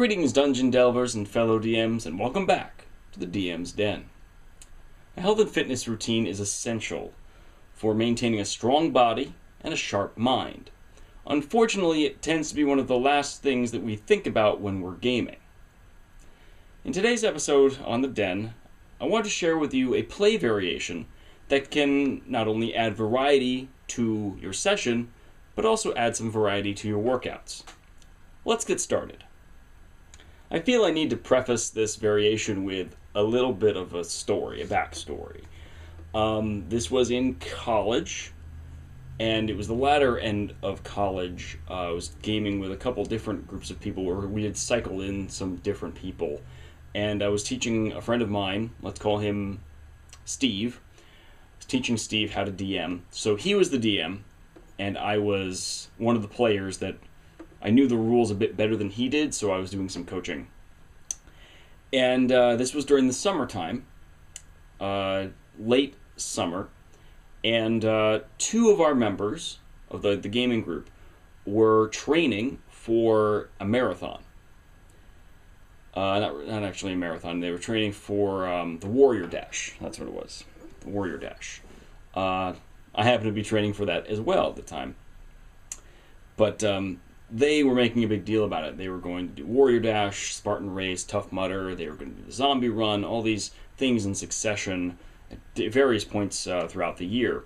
Greetings, Dungeon Delvers and fellow DMs, and welcome back to the DM's Den. A health and fitness routine is essential for maintaining a strong body and a sharp mind. Unfortunately, it tends to be one of the last things that we think about when we're gaming. In today's episode on the Den, I want to share with you a play variation that can not only add variety to your session, but also add some variety to your workouts. Let's get started. I feel I need to preface this variation with a little bit of a story, a backstory. This was in college, and it was the latter end of college. I was gaming with a couple different groups of people where we had cycled in some different people. And I was teaching a friend of mine, let's call him Steve. I was teaching Steve how to DM. So he was the DM, and I was one of the players that I knew the rules a bit better than he did, so I was doing some coaching. And this was during the summertime, late summer, and two of our members of the gaming group were training for a marathon. Not actually a marathon, they were training for the Warrior Dash. That's what it was, the Warrior Dash. I happened to be training for that as well at the time. But they were making a big deal about it. They were going to do Warrior Dash, Spartan Race, Tough Mudder. They were going to do the Zombie Run, all these things in succession at various points throughout the year.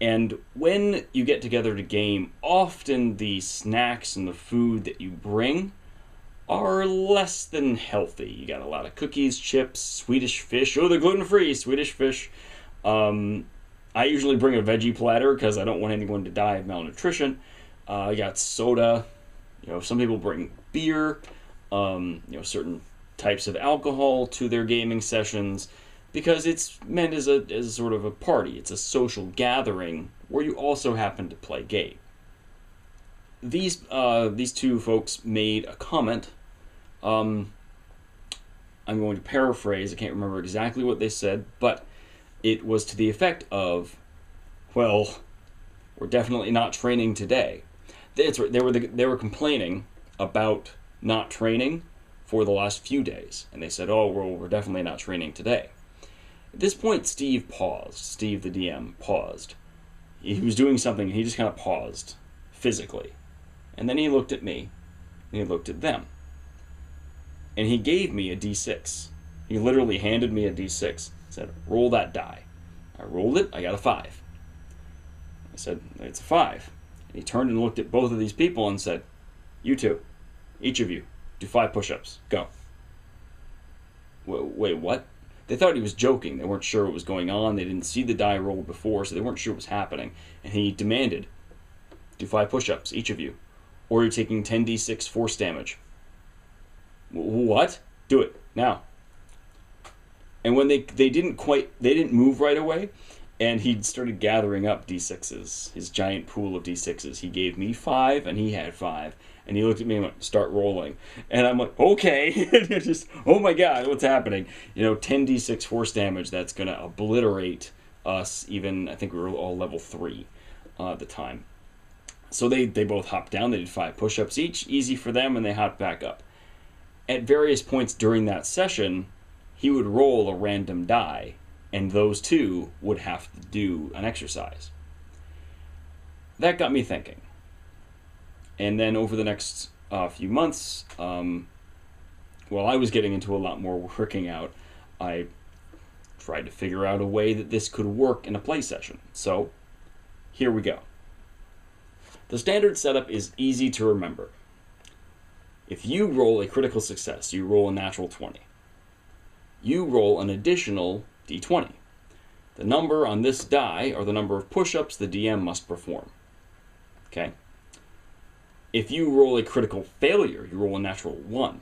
And when you get together to game, often the snacks and the food that you bring are less than healthy. You got a lot of cookies, chips, Swedish fish. Oh, they're gluten-free, Swedish fish. I usually bring a veggie platter because I don't want anyone to die of malnutrition. I got soda. Some people bring beer. Certain types of alcohol to their gaming sessions because it's meant as a sort of a party. It's a social gathering where you also happen to play game. These two folks made a comment. I'm going to paraphrase. I can't remember exactly what they said, but it was to the effect of, "Well, we're definitely not training today." That's right. They were complaining about not training for the last few days, and they said, "Oh, we're definitely not training today." At this point, Steve paused. Steve, the DM, paused. He was doing something, and he just kind of paused physically, and then he looked at me, and he looked at them, and he gave me a D6. He literally handed me a D6. Said, "Roll that die." I rolled it. I got a 5. I said, "It's a 5." And he turned and looked at both of these people and said, "You two, each of you, do 5 push-ups. Go." Wait, what? They thought he was joking. They weren't sure what was going on. They didn't see the die roll before, so they weren't sure what was happening. And he demanded, "Do 5 push-ups, each of you, or you're taking 10d6 force damage." What? Do it, now. And when they didn't move right away, and he started gathering up D6s, his giant pool of D6s. He gave me 5, and he had 5. And he looked at me and went, "Start rolling." And I'm like, okay. Just, oh my God, what's happening? 10d6 force damage, that's going to obliterate us. Even, I think we were all level 3 at the time. So they both hopped down. They did 5 push-ups each, easy for them, and they hopped back up. At various points during that session, he would roll a random die, and those two would have to do an exercise. That got me thinking. And then over the next few months, while I was getting into a lot more working out, I tried to figure out a way that this could work in a play session. So, here we go. The standard setup is easy to remember. If you roll a critical success, you roll a natural 20. You roll an additional D20. The number on this die are the number of push-ups the DM must perform. Okay? If you roll a critical failure, you roll a natural 1.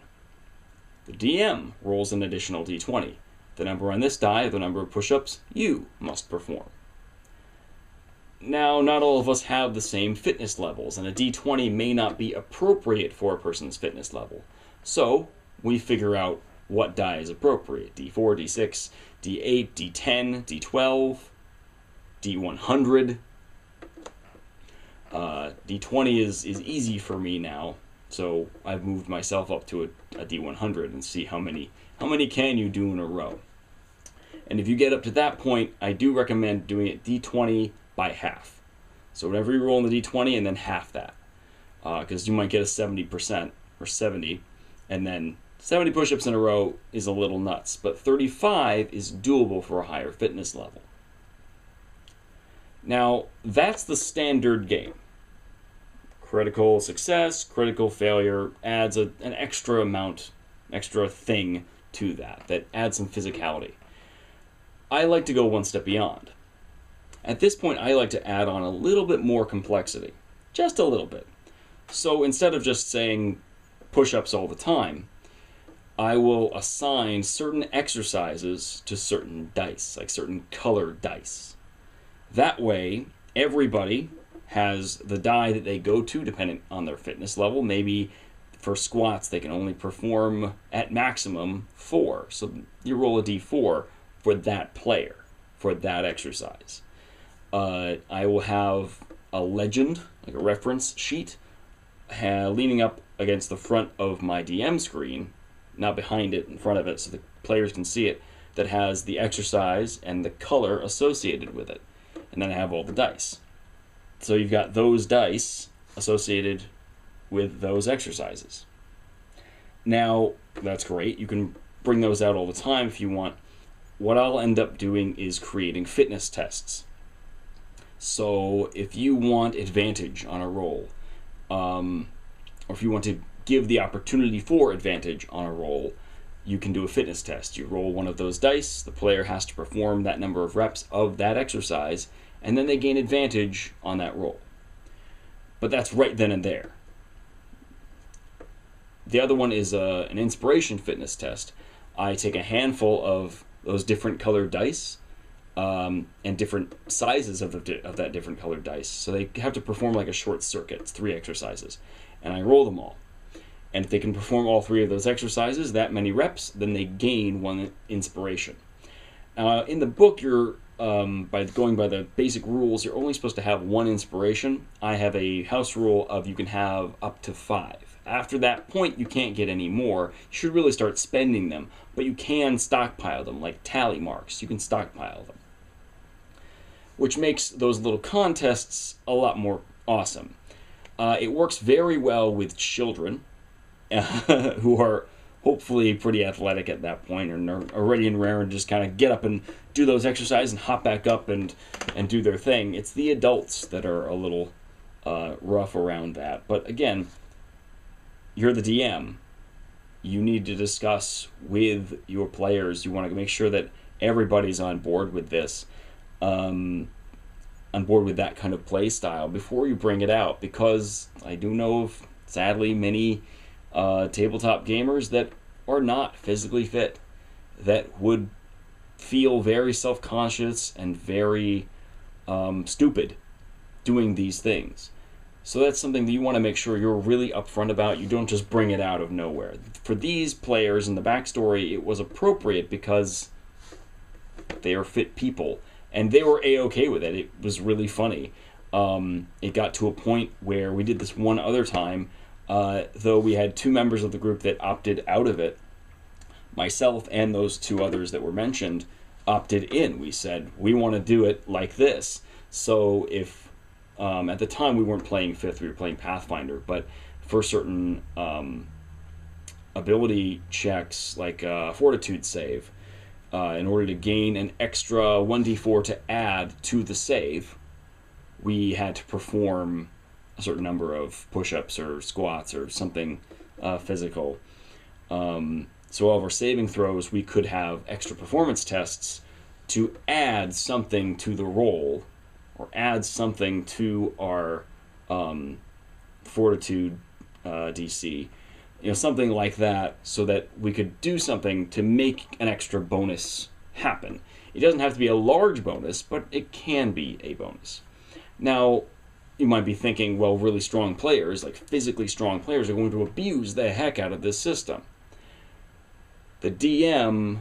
The DM rolls an additional D20. The number on this die are the number of push-ups you must perform. Now, not all of us have the same fitness levels, and a D20 may not be appropriate for a person's fitness level. So, we figure out what die is appropriate. D4, D6, D8, D10, D12, D100. D20 is easy for me now. So I've moved myself up to a D100 and see how many can you do in a row. And if you get up to that point, I do recommend doing it D20 by half. So whenever you roll in the D20 and then half that. Because you might get a 70% or 70, and then 70 push-ups in a row is a little nuts. But 35 is doable for a higher fitness level. Now, that's the standard game. Critical success, critical failure adds an extra thing to that adds some physicality. I like to go one step beyond. At this point, I like to add on a little bit more complexity. Just a little bit. So instead of just saying push-ups all the time, I will assign certain exercises to certain dice, like certain colored dice. That way, everybody has the die that they go to depending on their fitness level. Maybe for squats, they can only perform at maximum 4. So you roll a d4 for that player, for that exercise. I will have a legend, like a reference sheet, leaning up against the front of my DM screen, not behind it, in front of it, so the players can see it, that has the exercise and the color associated with it. And then I have all the dice. So you've got those dice associated with those exercises. Now, that's great. You can bring those out all the time if you want. What I'll end up doing is creating fitness tests. So if you want advantage on a roll, or if you want to give the opportunity for advantage on a roll, you can do a fitness test. You roll one of those dice, the player has to perform that number of reps of that exercise, and then they gain advantage on that roll. But that's right then and there. The other one is an inspiration fitness test. I take a handful of those different colored dice, and different sizes of that different colored dice. So they have to perform like a short circuit. It's 3 exercises. And I roll them all. And if they can perform all 3 of those exercises, that many reps, then they gain 1 inspiration. In the book, you're by going by the basic rules, you're only supposed to have 1 inspiration. I have a house rule of you can have up to 5. After that point, you can't get any more. You should really start spending them. But you can stockpile them, like tally marks. You can stockpile them. Which makes those little contests a lot more awesome. It works very well with children who are hopefully pretty athletic at that point and are already and rare and just kind of get up and do those exercises and hop back up and do their thing. It's the adults that are a little rough around that. But again, you're the DM. You need to discuss with your players. You want to make sure that everybody's on board with this. On board with that kind of play style before you bring it out, because I do know of, sadly, many tabletop gamers that are not physically fit, that would feel very self-conscious and very stupid doing these things. So that's something that you want to make sure you're really upfront about. You don't just bring it out of nowhere. For these players in the backstory, it was appropriate because they are fit people. And they were A-okay with it. It was really funny. It got to a point where we did this one other time, though we had 2 members of the group that opted out of it. Myself and those 2 others that were mentioned opted in. We said, we want to do it like this. So if, at the time we weren't playing 5th, we were playing Pathfinder, but for certain ability checks, like Fortitude save, in order to gain an extra 1d4 to add to the save, we had to perform a certain number of push-ups or squats or something physical. So all of our saving throws, we could have extra performance tests to add something to the roll or add something to our Fortitude DC. Something like that, so that we could do something to make an extra bonus happen. It doesn't have to be a large bonus, but it can be a bonus. Now, you might be thinking, well, really strong players, like physically strong players, are going to abuse the heck out of this system. The DM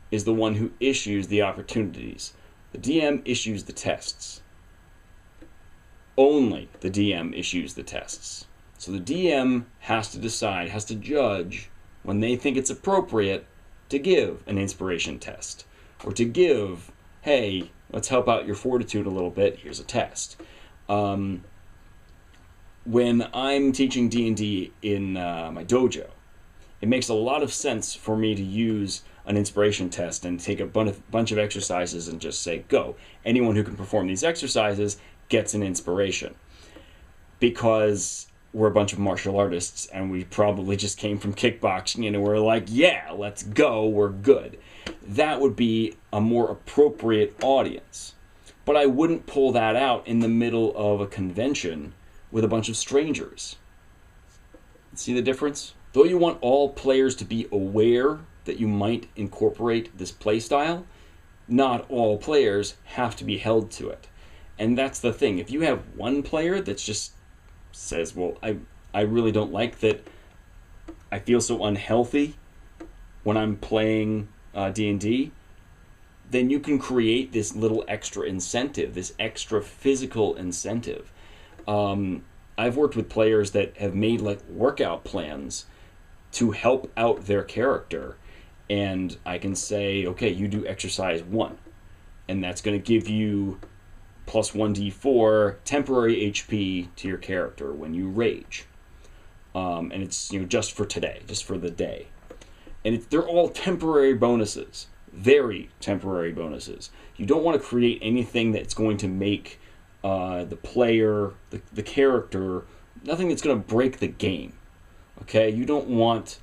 is the one who issues the opportunities. The DM issues the tests. Only the DM issues the tests. So the DM has to decide, has to judge when they think it's appropriate to give an inspiration test, or to give, hey, let's help out your fortitude a little bit, here's a test. When I'm teaching D&D in my dojo, it makes a lot of sense for me to use an inspiration test and take a bunch of exercises and just say, go. Anyone who can perform these exercises gets an inspiration. Because we're a bunch of martial artists and we probably just came from kickboxing and we're like, yeah, let's go, we're good. That would be a more appropriate audience. But I wouldn't pull that out in the middle of a convention with a bunch of strangers. See the difference? Though you want all players to be aware that you might incorporate this playstyle, not all players have to be held to it. And that's the thing. If you have one player that's just says, well, I really don't like that, I feel so unhealthy when I'm playing D&D, then you can create this little extra incentive, this extra physical incentive. I've worked with players that have made like workout plans to help out their character, and I can say, okay, you do exercise 1, and that's going to give you plus 1d4 temporary HP to your character when you rage. And it's just for today, just for the day. And they're all temporary bonuses, very temporary bonuses. You don't want to create anything that's going to make the player, the character, nothing that's going to break the game. Okay, you don't want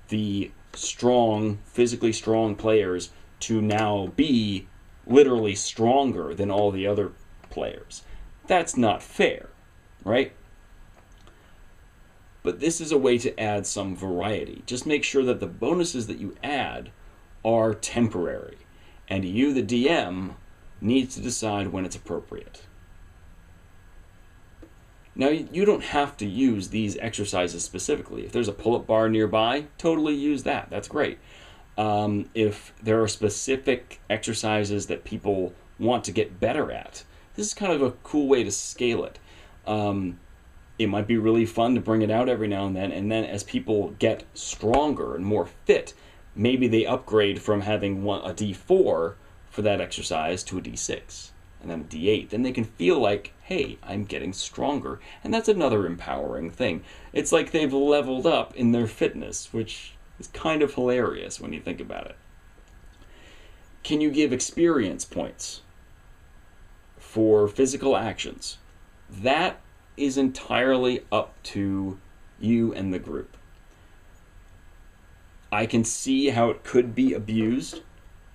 the physically strong players to now be literally stronger than all the other players. That's not fair, right? But this is a way to add some variety. Just make sure that the bonuses that you add are temporary, and you, the DM, needs to decide when it's appropriate. Now, you don't have to use these exercises specifically. If there's a pull-up bar nearby, totally use that. That's great. If there are specific exercises that people want to get better at, this is kind of a cool way to scale it. It might be really fun to bring it out every now and then as people get stronger and more fit, maybe they upgrade from having a D4 for that exercise to a D6, and then a D8. Then they can feel like, hey, I'm getting stronger. And that's another empowering thing. It's like they've leveled up in their fitness, which is kind of hilarious when you think about it. Can you give experience points for physical actions? That is entirely up to you and the group. I can see how it could be abused,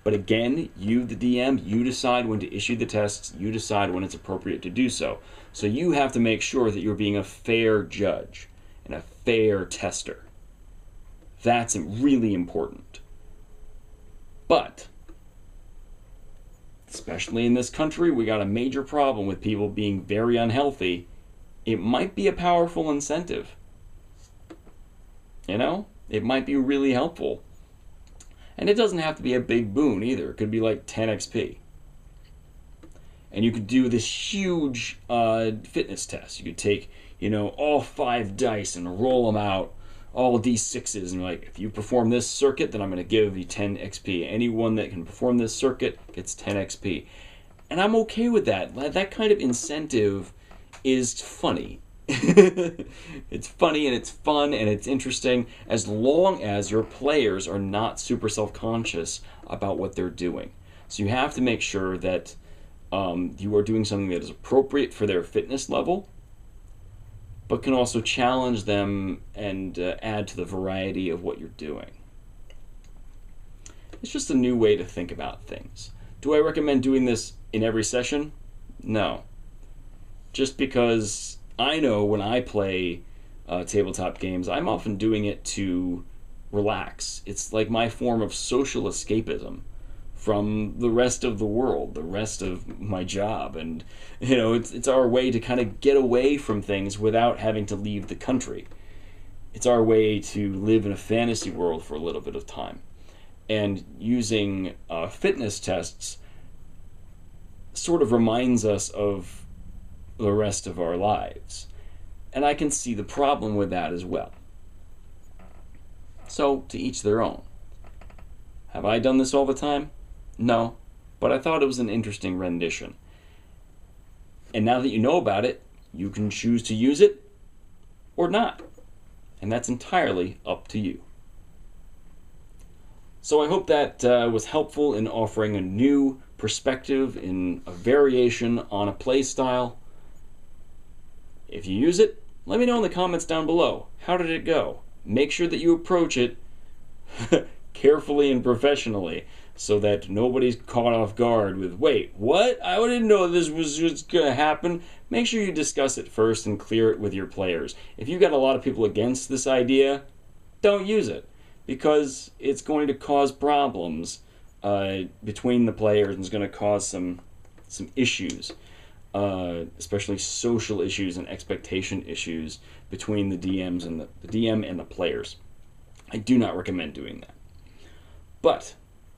but again, you, the DM, you decide when to issue the tests, you decide when it's appropriate to do so. So you have to make sure that you're being a fair judge and a fair tester. That's really important. But, especially in this country, we got a major problem with people being very unhealthy. It might be a powerful incentive. It might be really helpful. And it doesn't have to be a big boon either. It could be like 10 XP. And you could do this huge fitness test. You could take, all 5 dice and roll them out, all D6s, and like, if you perform this circuit, then I'm going to give you 10 XP. Anyone that can perform this circuit gets 10 XP. And I'm okay with that. That kind of incentive is funny. It's funny and it's fun and it's interesting, as long as your players are not super self-conscious about what they're doing. So you have to make sure that you are doing something that is appropriate for their fitness level, but can also challenge them and add to the variety of what you're doing. It's just a new way to think about things. Do I recommend doing this in every session? No. Just because I know when I play tabletop games, I'm often doing it to relax. It's like my form of social escapism from the rest of the world, the rest of my job. And, it's our way to kind of get away from things without having to leave the country. It's our way to live in a fantasy world for a little bit of time. And using fitness tests sort of reminds us of the rest of our lives. And I can see the problem with that as well. So, to each their own. Have I done this all the time? No, but I thought it was an interesting rendition. And now that you know about it, you can choose to use it or not. And that's entirely up to you. So I hope that was helpful in offering a new perspective in a variation on a play style. If you use it, let me know in the comments down below. How did it go? Make sure that you approach it carefully and professionally so that nobody's caught off guard with, wait, what? I didn't know this was just going to happen. Make sure you discuss it first and clear it with your players. If you've got a lot of people against this idea, don't use it, because it's going to cause problems between the players and it's going to cause some issues, especially social issues and expectation issues between the DMs and the DM and the players. I do not recommend doing that. But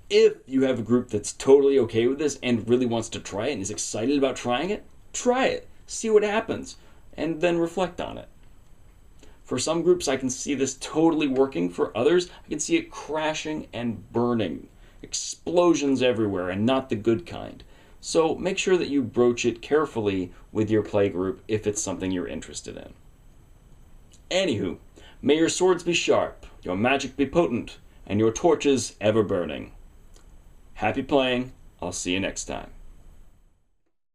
if you have a group that's totally okay with this and really wants to try it and is excited about trying it, try it. See what happens, and then reflect on it. For some groups, I can see this totally working. For others, I can see it crashing and burning. Explosions everywhere, and not the good kind. So make sure that you broach it carefully with your play group if it's something you're interested in. Anywho, may your swords be sharp, your magic be potent, and your torches ever burning. Happy playing. I'll see you next time.